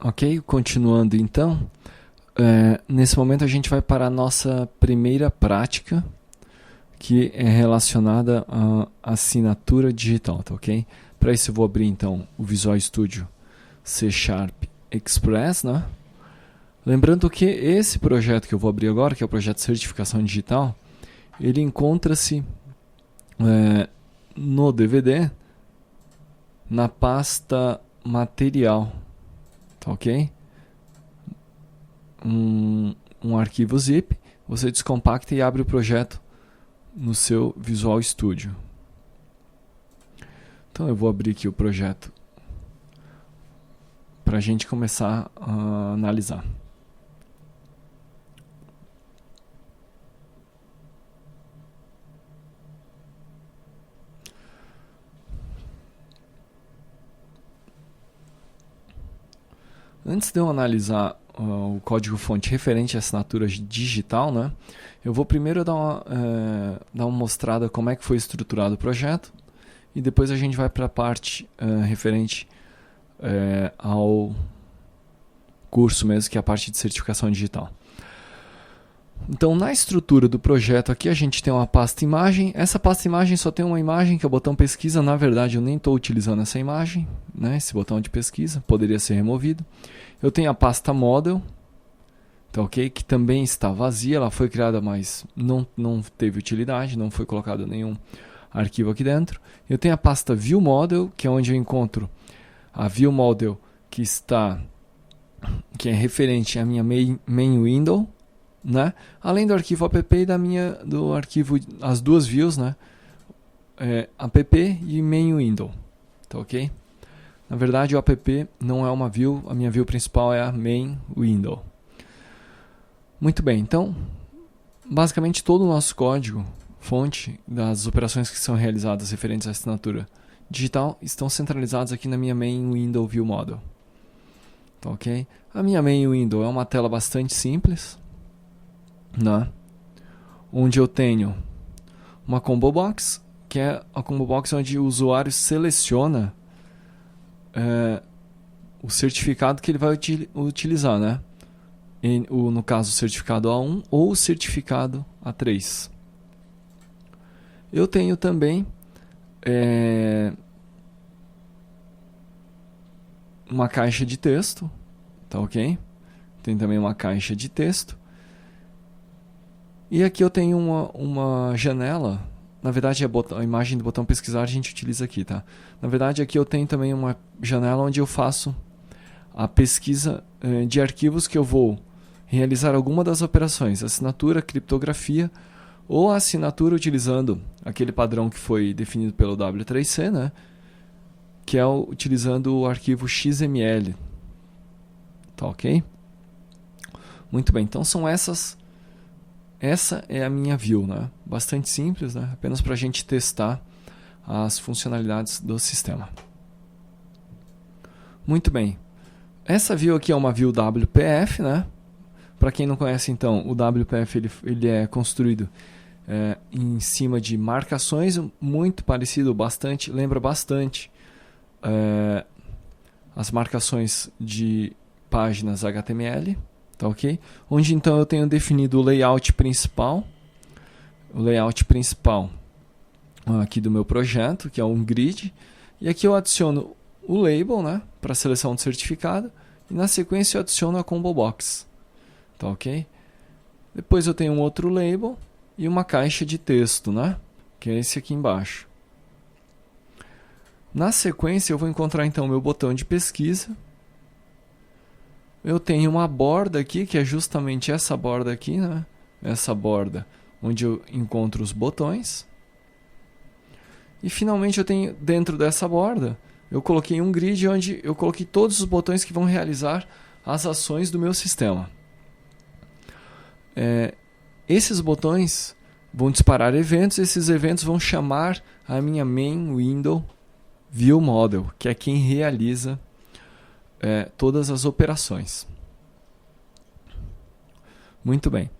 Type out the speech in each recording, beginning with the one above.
Ok, continuando então, nesse momento a gente vai para a nossa primeira prática, que é relacionada à assinatura digital, tá ok? Para isso eu vou abrir então o Visual Studio C# Express, né? Lembrando que esse projeto que eu vou abrir agora, que é o projeto de certificação digital, ele encontra-se no DVD, na pasta material, tá ok? Um arquivo zip, você descompacta e abre o projeto no seu Visual Studio. Então eu vou abrir aqui o projeto para a gente começar a analisar. Antes de eu analisar o código-fonte referente à assinatura digital, né, eu vou primeiro dar uma mostrada como é que foi estruturado o projeto e depois a gente vai para a parte referente ao curso mesmo, que é a parte de certificação digital. Então, na estrutura do projeto aqui, a gente tem uma pasta imagem. Essa pasta imagem só tem uma imagem, que é o botão pesquisa. Na verdade, eu nem estou utilizando essa imagem, né? Esse botão de pesquisa poderia ser removido. Eu tenho a pasta model, tá ok? Que também está vazia. Ela foi criada, mas não teve utilidade, não foi colocado nenhum arquivo aqui dentro. Eu tenho a pasta view model, que é onde eu encontro a view model que é referente à minha main window, né? Além do arquivo app e do arquivo, as duas views, né? App e main window, tá ok? Na verdade, o app não é uma view, a minha view principal é a main window. Muito bem, então, basicamente todo o nosso código fonte das operações que são realizadas referentes à assinatura digital estão centralizados aqui na minha main window view model, tá ok? A minha main window é uma tela bastante simples, né? Onde eu tenho uma combo box, que é a combo box onde o usuário seleciona o certificado que ele vai utilizar, né? No caso, o certificado A1 ou o certificado A3. Eu tenho também uma caixa de texto, tá ok? Tem também uma caixa de texto. E aqui eu tenho uma janela, na verdade a imagem do botão pesquisar a gente utiliza aqui, tá? Na verdade aqui eu tenho também uma janela onde eu faço a pesquisa de arquivos que eu vou realizar alguma das operações, assinatura, criptografia ou assinatura utilizando aquele padrão que foi definido pelo W3C, né? Que é utilizando o arquivo XML, tá ok? Muito bem, então são essa é a minha view, né? Bastante simples, né? Apenas para a gente testar as funcionalidades do sistema. Muito bem. Essa view aqui é uma view WPF, né? Para quem não conhece, então, o WPF ele é construído em cima de marcações, muito parecido, lembra bastante as marcações de páginas HTML. Tá ok? Onde então eu tenho definido o layout principal. O layout principal aqui do meu projeto, que é um grid. E aqui eu adiciono o label, né? Para seleção de certificado. E na sequência eu adiciono a combo box. Tá ok? Depois eu tenho um outro label e uma caixa de texto, né? Que é esse aqui embaixo. Na sequência eu vou encontrar então o meu botão de pesquisa. Eu tenho uma borda aqui, que é justamente essa borda aqui, né? Essa borda onde eu encontro os botões. E finalmente eu tenho, dentro dessa borda, eu coloquei um grid onde eu coloquei todos os botões que vão realizar as ações do meu sistema. Esses botões vão disparar eventos, esses eventos vão chamar a minha main window view model, que é quem realiza todas as operações. Muito bem.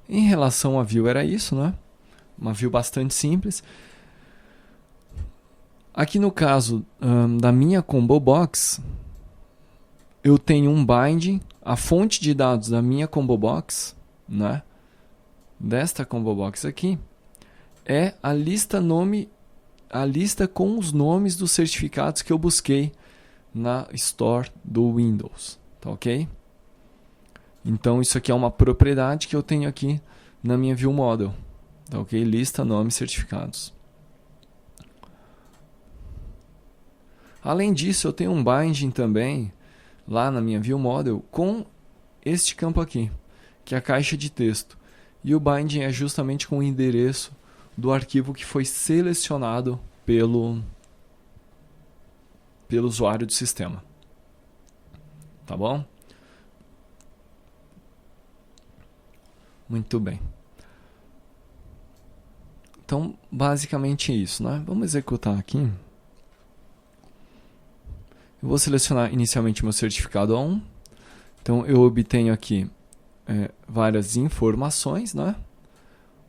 Em relação à view era isso, né? Uma view bastante simples. Aqui no caso da minha combo box, eu tenho um binding, a fonte de dados da minha combo box, né? Desta combo box aqui, é a lista com os nomes dos certificados que eu busquei na Store do Windows, tá ok? Então isso aqui é uma propriedade que eu tenho aqui na minha View Model, tá ok? Lista, nome, certificados. Além disso, eu tenho um binding também lá na minha View Model com este campo aqui, que é a caixa de texto. E o binding é justamente com o endereço do arquivo que foi selecionado pelo usuário do sistema. Tá bom? Muito bem. Então, basicamente isso, né? Vamos executar aqui. Eu vou selecionar inicialmente meu certificado A1. Então, eu obtenho aqui várias informações, né?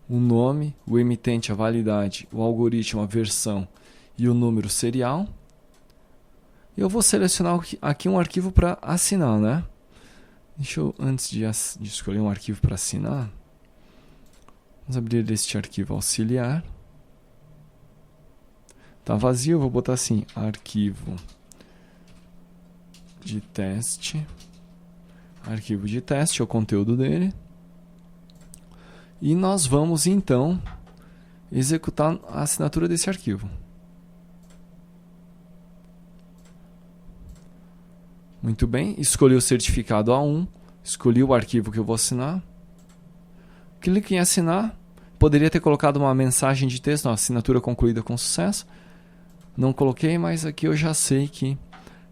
O nome, o emitente, a validade, o algoritmo, a versão e o número serial. Eu vou selecionar aqui um arquivo para assinar, né? Deixa eu, antes de escolher um arquivo para assinar, vamos abrir este arquivo auxiliar. Tá vazio, eu vou botar assim, arquivo de teste. Arquivo de teste é o conteúdo dele. E nós vamos então executar a assinatura desse arquivo. Muito bem, escolhi o certificado A1, escolhi o arquivo que eu vou assinar. Clique em assinar. Poderia ter colocado uma mensagem de texto, assinatura concluída com sucesso. Não coloquei, mas aqui eu já sei que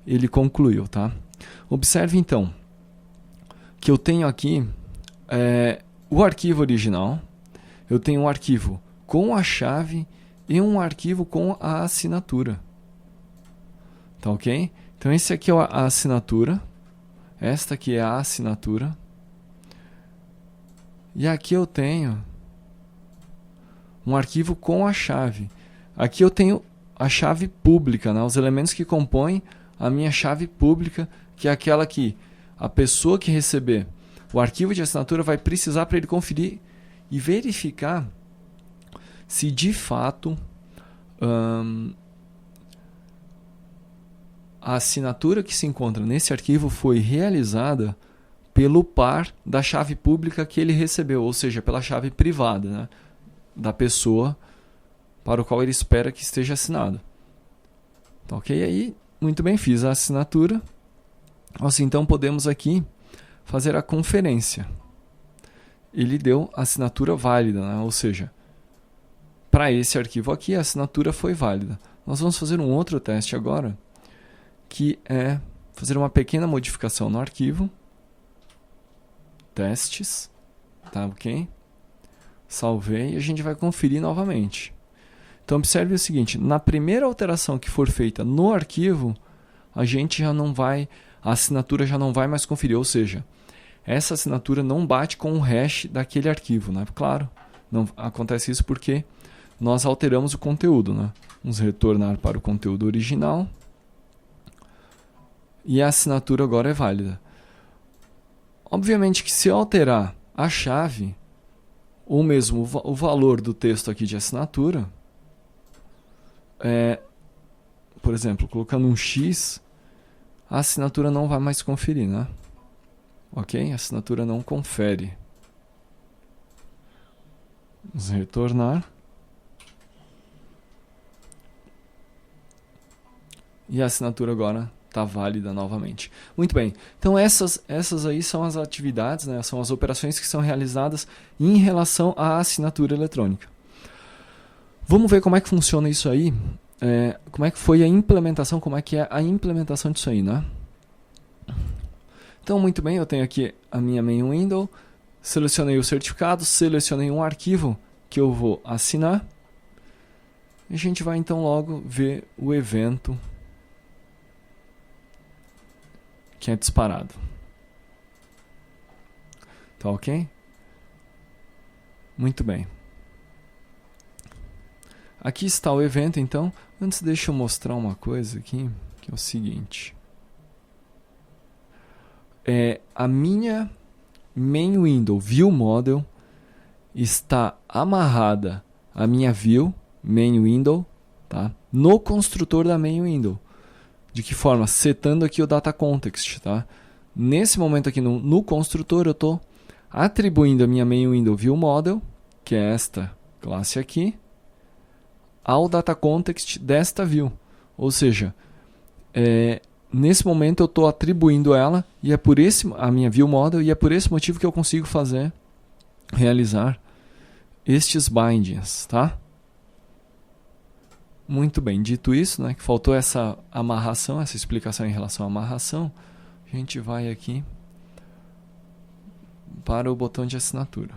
ele concluiu, tá? Observe então que eu tenho aqui o arquivo original, eu tenho um arquivo com a chave e um arquivo com a assinatura. Tá ok? Então esse aqui é a assinatura, esta aqui é a assinatura, e aqui eu tenho um arquivo com a chave. Aqui eu tenho a chave pública, né? Os elementos que compõem a minha chave pública, que é aquela que a pessoa que receber o arquivo de assinatura vai precisar para ele conferir e verificar se de fato a assinatura que se encontra nesse arquivo foi realizada pelo par da chave pública que ele recebeu, ou seja, pela chave privada, né, da pessoa para o qual ele espera que esteja assinado. Tá ok? Aí, muito bem, fiz a assinatura. Assim, então podemos aqui fazer a conferência. Ele deu assinatura válida, né? Ou seja, para esse arquivo aqui a assinatura foi válida. Nós vamos fazer um outro teste agora, que é fazer uma pequena modificação no arquivo. Testes, tá ok? Salvei e a gente vai conferir novamente. Então observe o seguinte, na primeira alteração que for feita no arquivo, a gente já não vai, a assinatura já não vai mais conferir, ou seja, essa assinatura não bate com o hash daquele arquivo, né? Claro, não acontece isso porque nós alteramos o conteúdo, né? Vamos retornar para o conteúdo original e a assinatura agora é válida. Obviamente que se eu alterar a chave ou mesmo o valor do texto aqui de assinatura, por exemplo, colocando um X, a assinatura não vai mais conferir, né? Ok? A assinatura não confere. Vamos retornar. E a assinatura agora está válida novamente. Muito bem. Então essas aí são as atividades, né? São as operações que são realizadas em relação à assinatura eletrônica. Vamos ver como é que funciona isso aí. Como é que foi a implementação, como é que é a implementação disso aí, né? Então, muito bem, eu tenho aqui a minha main window, selecionei o certificado, selecionei um arquivo que eu vou assinar. E a gente vai então logo ver o evento que é disparado. Tá ok? Muito bem. Aqui está o evento, então. Antes deixa eu mostrar uma coisa aqui, que é o seguinte. A minha main window view model está amarrada à minha view main window, tá? No construtor da main window. De que forma? Setando aqui o data context, tá? Nesse momento aqui no construtor eu estou atribuindo a minha main window view model, que é esta classe aqui, ao data context desta view. Ou seja, nesse momento eu estou atribuindo ela e é por a minha view model, e é por esse motivo que eu consigo realizar estes bindings, tá? Muito bem, dito isso, né, que faltou essa amarração, essa explicação em relação à amarração, a gente vai aqui para o botão de assinatura.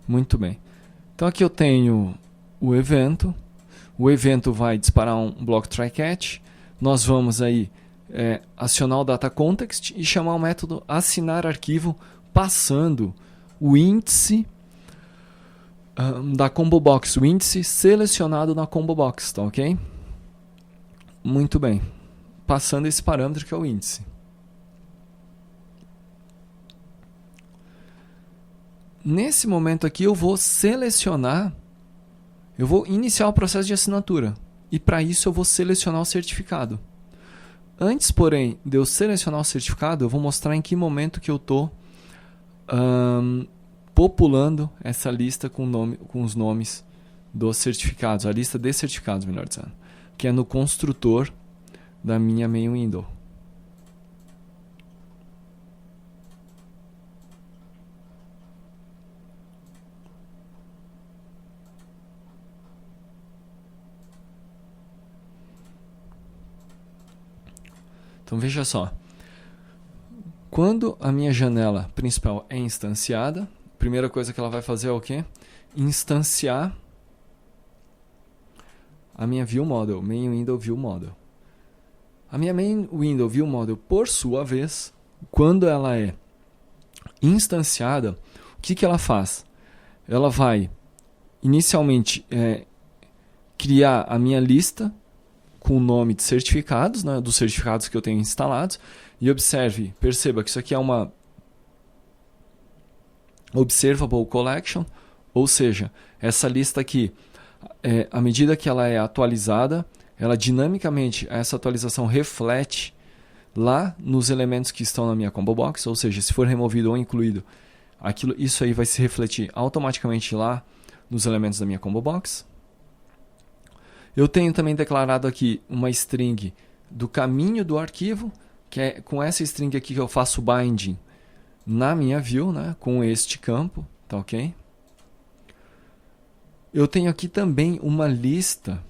Muito bem. Então aqui eu tenho o evento vai disparar um block try catch, nós vamos aí acionar o data context e chamar o método assinar arquivo passando o índice da combo box, o índice selecionado na combo box, tá ok? Muito bem. Passando esse parâmetro que é o índice. Nesse momento aqui eu vou iniciar o processo de assinatura. E para isso eu vou selecionar o certificado. Antes, porém, de eu selecionar o certificado, eu vou mostrar em que momento que eu estou populando essa lista com os nomes dos certificados, a lista de certificados, melhor dizendo, que é no construtor da minha main window. Então veja só, quando a minha janela principal é instanciada, a primeira coisa que ela vai fazer é o quê? Instanciar a minha view model, main window view model. A minha main window view model, por sua vez, quando ela é instanciada, o que ela faz? Ela vai inicialmente criar a minha lista com o nome de certificados, né, dos certificados que eu tenho instalados, e perceba que isso aqui é uma observable collection, ou seja, essa lista aqui, à medida que ela é atualizada, ela dinamicamente, essa atualização reflete lá nos elementos que estão na minha combo box, ou seja, se for removido ou incluído, isso aí vai se refletir automaticamente lá nos elementos da minha combo box. Eu tenho também declarado aqui uma string do caminho do arquivo, que é com essa string aqui que eu faço binding na minha view, né, com este campo, tá ok? Eu tenho aqui também uma lista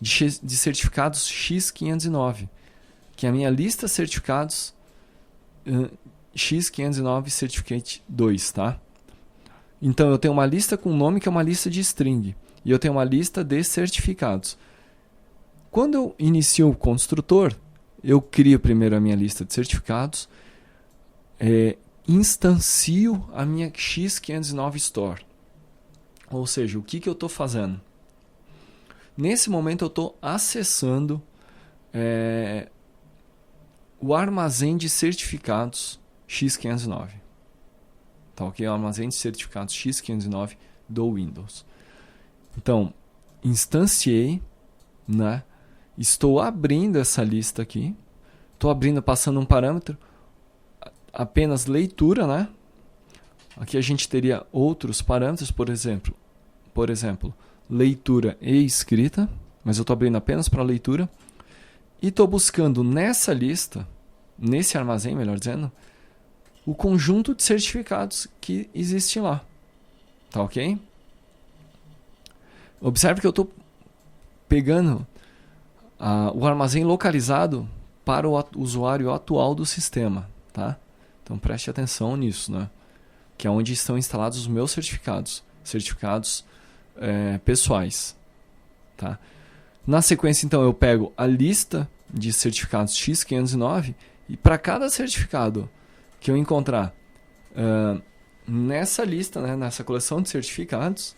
de certificados X509, que é a minha lista certificados X509 Certificate 2, tá? Então eu tenho uma lista com nome que é uma lista de string, e eu tenho uma lista de certificados. Quando eu inicio o construtor, eu crio primeiro a minha lista de certificados, instancio a minha X509 Store. Ou seja, o que eu estou fazendo? Nesse momento eu estou acessando o armazém de certificados X509. Tá ok? O armazém de certificados X509 do Windows. Então, instanciei, né? Estou abrindo essa lista aqui. Estou abrindo, passando um parâmetro, apenas leitura, né? Aqui a gente teria outros parâmetros, por exemplo, leitura e escrita, mas eu estou abrindo apenas para leitura. E estou buscando nessa lista, nesse armazém, melhor dizendo, o conjunto de certificados que existe lá. Tá ok? Observe que eu estou pegando o armazém localizado para o usuário atual do sistema, tá? Então preste atenção nisso, né? Que é onde estão instalados os meus certificados pessoais, tá? Na sequência, então, eu pego a lista de certificados X509 e para cada certificado que eu encontrar nessa lista, né, nessa coleção de certificados,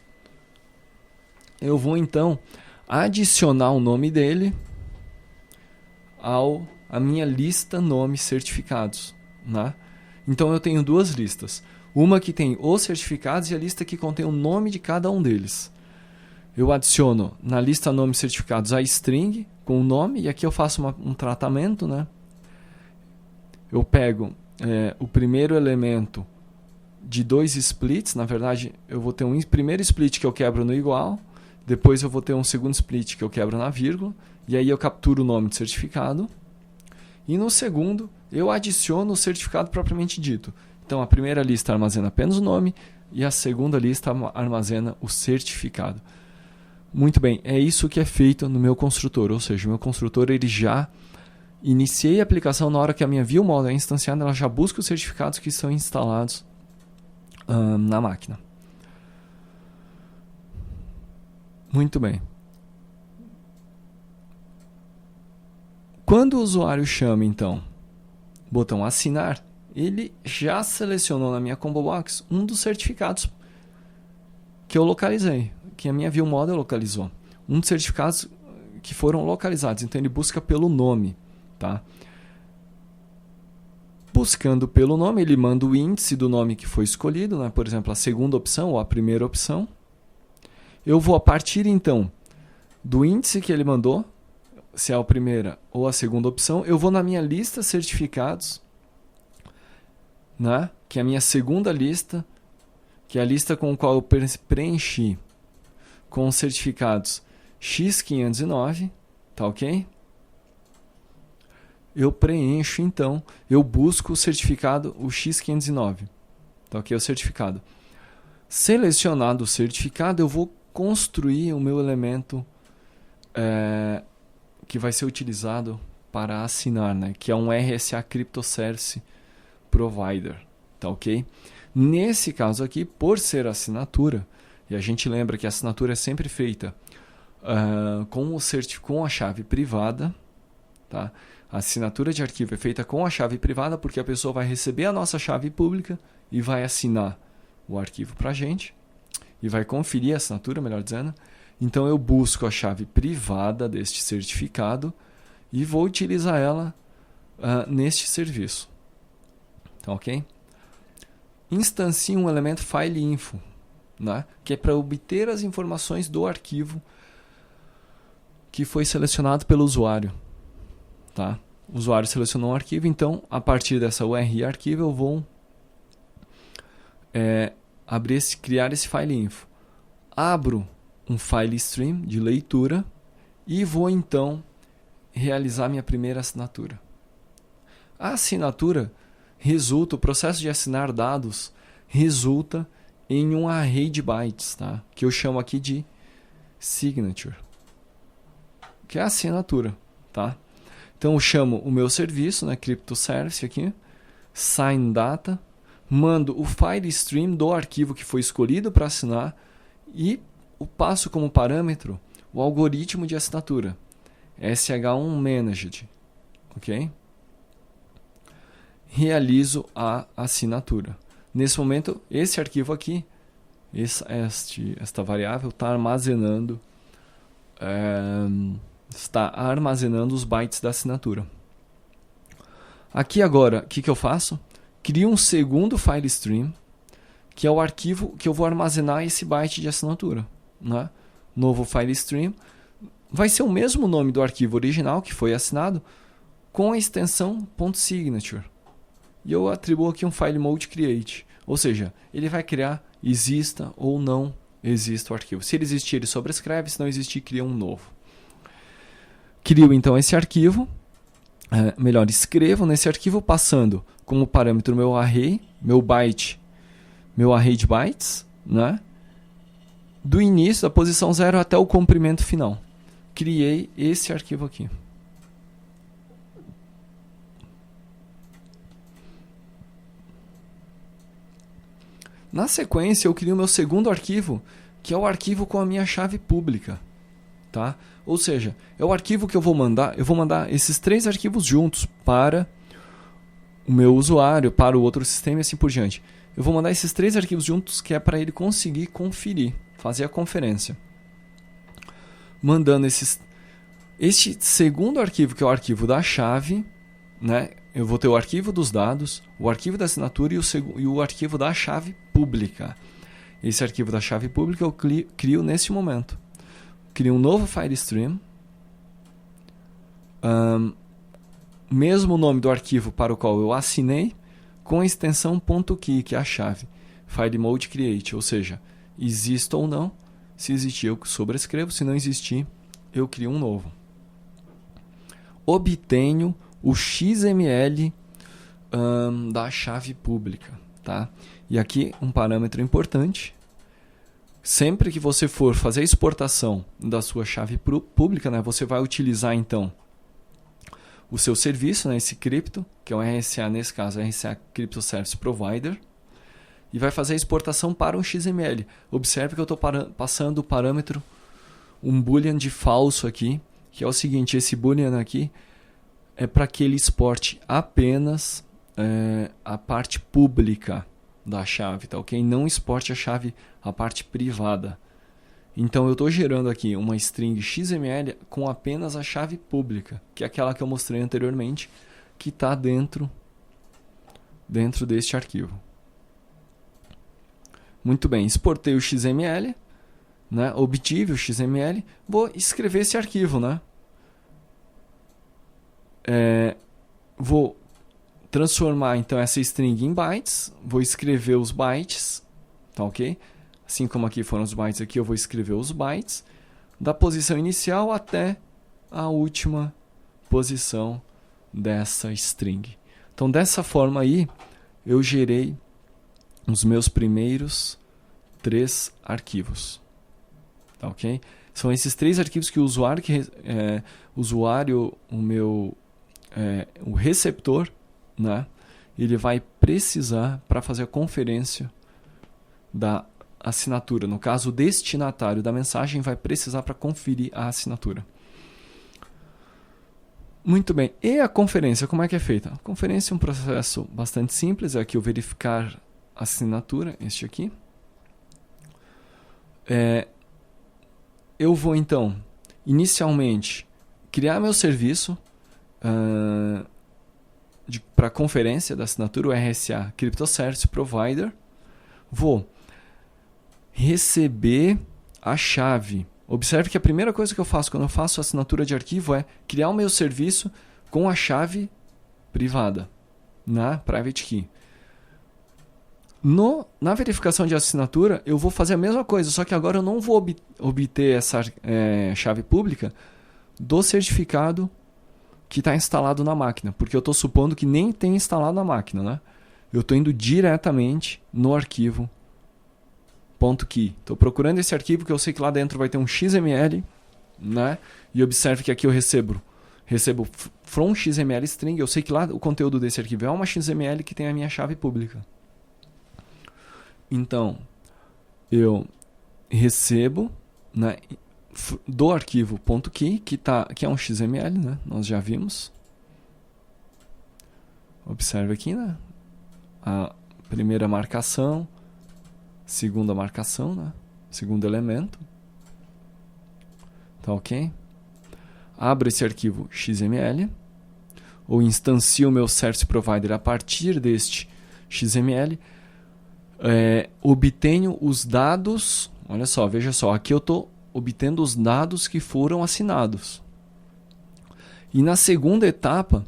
eu vou então adicionar o nome dele a minha lista nome certificados, né? Então eu tenho duas listas. Uma que tem os certificados e a lista que contém o nome de cada um deles. Eu adiciono na lista nome certificados a string com o nome, e aqui eu faço um tratamento, né? Eu pego o primeiro elemento de 2 splits. Na verdade, eu vou ter um primeiro split que eu quebro no igual, depois eu vou ter um segundo split que eu quebro na vírgula, e aí eu capturo o nome de certificado. E no segundo, eu adiciono o certificado propriamente dito. Então, a primeira lista armazena apenas o nome e a segunda lista armazena o certificado. Muito bem, é isso que é feito no meu construtor. Ou seja, o meu construtor, ele já iniciei a aplicação na hora que a minha view model é instanciada, ela já busca os certificados que estão instalados na máquina. Muito bem. Quando o usuário chama, então, o botão assinar, ele já selecionou na minha combo box um dos certificados que eu localizei, que a minha view model localizou. Um dos certificados que foram localizados. Então ele busca pelo nome, tá? Buscando pelo nome, ele manda o índice do nome que foi escolhido, né? Por exemplo, a segunda opção ou a primeira opção. Eu vou, a partir então do índice que ele mandou, se é a primeira ou a segunda opção, eu vou na minha lista certificados, né? Que é a minha segunda lista, que é a lista com a qual eu preenchi com os certificados X509, tá ok? Eu preencho então, eu busco o certificado, o X509, tá ok? O certificado. Selecionado o certificado, eu vou construir o meu elemento que vai ser utilizado para assinar, né? Que é um RSA Crypto Service Provider, tá ok? Nesse caso aqui, por ser assinatura, e a gente lembra que a assinatura é sempre feita com a chave privada, tá? A assinatura de arquivo é feita com a chave privada porque a pessoa vai receber a nossa chave pública e vai assinar o arquivo para a gente e vai conferir a assinatura, melhor dizendo. Então eu busco a chave privada deste certificado e vou utilizar ela neste serviço. Tá ok? Instancio um elemento FileInfo, né? Que é para obter as informações do arquivo que foi selecionado pelo usuário. Tá? O usuário selecionou um arquivo, então a partir dessa URI arquivo eu vou criar esse FileInfo. Abro um file stream de leitura e vou então realizar minha primeira assinatura. A assinatura resulta, o processo de assinar dados resulta em um array de bytes, tá? Que eu chamo aqui de signature, que é a assinatura, tá? Então eu chamo o meu serviço, né, Crypto Service aqui, sign data, mando o file stream do arquivo que foi escolhido para assinar e passo como parâmetro o algoritmo de assinatura, SH1 Managed, ok? Realizo a assinatura. Nesse momento, esse arquivo aqui, esta variável está armazenando os bytes da assinatura. Aqui agora, o que eu faço? Crio um segundo file stream, que é o arquivo que eu vou armazenar esse byte de assinatura, né? Novo file stream. Vai ser o mesmo nome do arquivo original que foi assinado, com a extensão .signature. E eu atribuo aqui um file mode create. Ou seja, ele vai criar, exista ou não exista o arquivo. Se ele existir, ele sobrescreve. Se não existir, cria um novo. Crio então esse arquivo. Escrevo nesse arquivo passando como parâmetro meu array, meu array de bytes, né? Do início, da posição 0 até o comprimento final. Criei esse arquivo aqui. Na sequência, eu crio o meu segundo arquivo, que é o arquivo com a minha chave pública. Tá? Ou seja, é o arquivo que eu vou mandar esses 3 arquivos juntos para o meu usuário, para o outro sistema e assim por diante. Eu vou mandar esses 3 arquivos juntos, que é para ele conseguir conferir, fazer a conferência. mandando este segundo arquivo, que é o arquivo da chave, né? Eu vou ter o arquivo dos dados, o arquivo da assinatura e o arquivo da chave pública. Esse arquivo da chave pública eu crio nesse momento. Crio um novo FileStream, mesmo nome do arquivo para o qual eu assinei, com a extensão .key, que é a chave, FileMode Create, ou seja, exista ou não. Se existir, eu sobrescrevo, se não existir, eu crio um novo. Obtenho o XML da chave pública, tá? E aqui um parâmetro importante: sempre que você for fazer a exportação da sua chave pública, né, você vai utilizar então o seu serviço, né, esse cripto, que é o RSA, nesse caso, RSA Crypto Service Provider, e vai fazer a exportação para um XML. Observe que eu estou passando o parâmetro, um boolean de falso aqui, que é o seguinte: esse boolean aqui é para que ele exporte apenas a parte pública da chave, tá ok? Não exporte a parte privada. Então eu estou gerando aqui uma string XML com apenas a chave pública, que é aquela que eu mostrei anteriormente, que está dentro deste arquivo. Muito bem, exportei o XML, né? Obtive o XML, vou escrever esse arquivo, né? Vou transformar então essa string em bytes, vou escrever os bytes, tá ok? Assim como aqui foram os bytes, aqui eu vou escrever os bytes da posição inicial até a última posição dessa string. Então dessa forma aí eu gerei os meus primeiros 3 arquivos, tá ok? São esses 3 arquivos que o usuário, o receptor, né, ele vai precisar para fazer a conferência da assinatura. No caso, o destinatário da mensagem vai precisar para conferir a assinatura. Muito bem. E a conferência, como é que é feita? A conferência é um processo bastante simples. É aqui eu verificar a assinatura, este aqui. Eu vou, então, inicialmente, criar meu serviço para conferência da assinatura, o RSA Crypto Service Provider. Vou receber a chave. Observe que a primeira coisa que eu faço quando eu faço assinatura de arquivo é criar o meu serviço com a chave privada, na Private Key. Na verificação de assinatura, eu vou fazer a mesma coisa, só que agora eu não vou obter essa chave pública do certificado que está instalado na máquina, porque eu estou supondo que nem tem instalado na máquina, né? Eu estou indo diretamente no arquivo .key. Estou procurando esse arquivo que eu sei que lá dentro vai ter um XML, né? E observe que aqui eu recebo from XML string. Eu sei que lá o conteúdo desse arquivo é uma XML que tem a minha chave pública. Então, eu recebo, né, do arquivo .key, que é um XML, né? Nós já vimos. Observe aqui, né? A primeira marcação, segunda marcação, né? Segundo elemento. Tá ok? Abro esse arquivo XML, ou instancio o meu Service Provider a partir deste XML. Obtenho os dados. Olha só, veja só, aqui eu estou obtendo os dados que foram assinados. E na segunda etapa,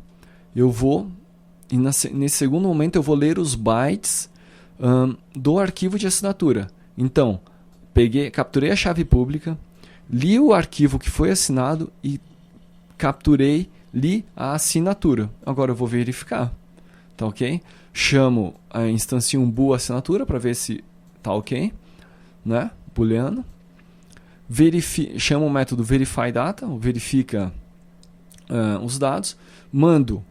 nesse segundo momento eu vou ler os bytes do arquivo de assinatura. Então, capturei a chave pública, li o arquivo que foi assinado e li a assinatura. Agora eu vou verificar. Tá ok? Instancio um bool assinatura para ver se tá ok, né? Booleano. Chamo o método verifyData, verifica os dados. Mando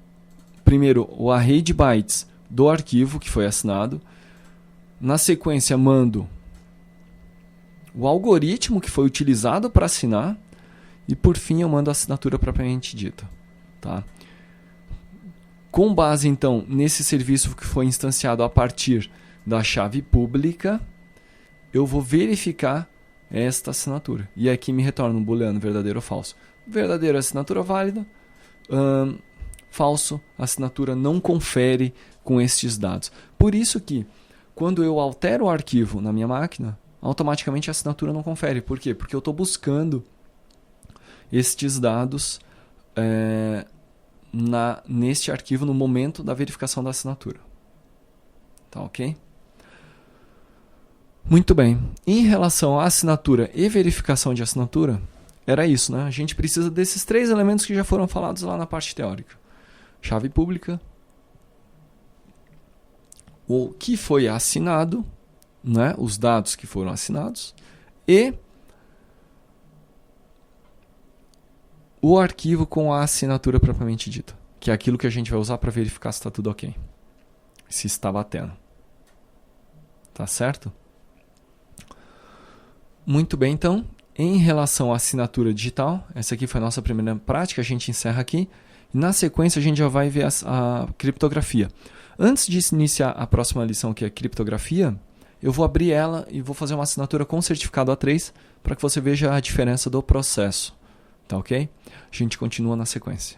primeiro o array de bytes do arquivo que foi assinado. Na sequência, mando o algoritmo que foi utilizado para assinar. E por fim, eu mando a assinatura propriamente dita. Tá? Com base, então, nesse serviço que foi instanciado a partir da chave pública, eu vou verificar esta assinatura. E aqui me retorna um booleano verdadeiro ou falso. Verdadeiro, assinatura válida. Falso, a assinatura não confere com estes dados. Por isso que, quando eu altero o arquivo na minha máquina, automaticamente a assinatura não confere. Por quê? Porque eu estou buscando estes dados neste arquivo no momento da verificação da assinatura. Tá ok? Muito bem. Em relação à assinatura e verificação de assinatura, era isso, né? A gente precisa desses 3 elementos que já foram falados lá na parte teórica. Chave pública, o que foi assinado, né? Os dados que foram assinados, e o arquivo com a assinatura propriamente dita, que é aquilo que a gente vai usar para verificar se está tudo ok, se está batendo. Tá certo? Muito bem, então, em relação à assinatura digital, essa aqui foi a nossa primeira prática, a gente encerra aqui. Na sequência, a gente já vai ver a criptografia. Antes de iniciar a próxima lição, que é criptografia, eu vou abrir ela e vou fazer uma assinatura com certificado A3 para que você veja a diferença do processo. Tá ok? A gente continua na sequência.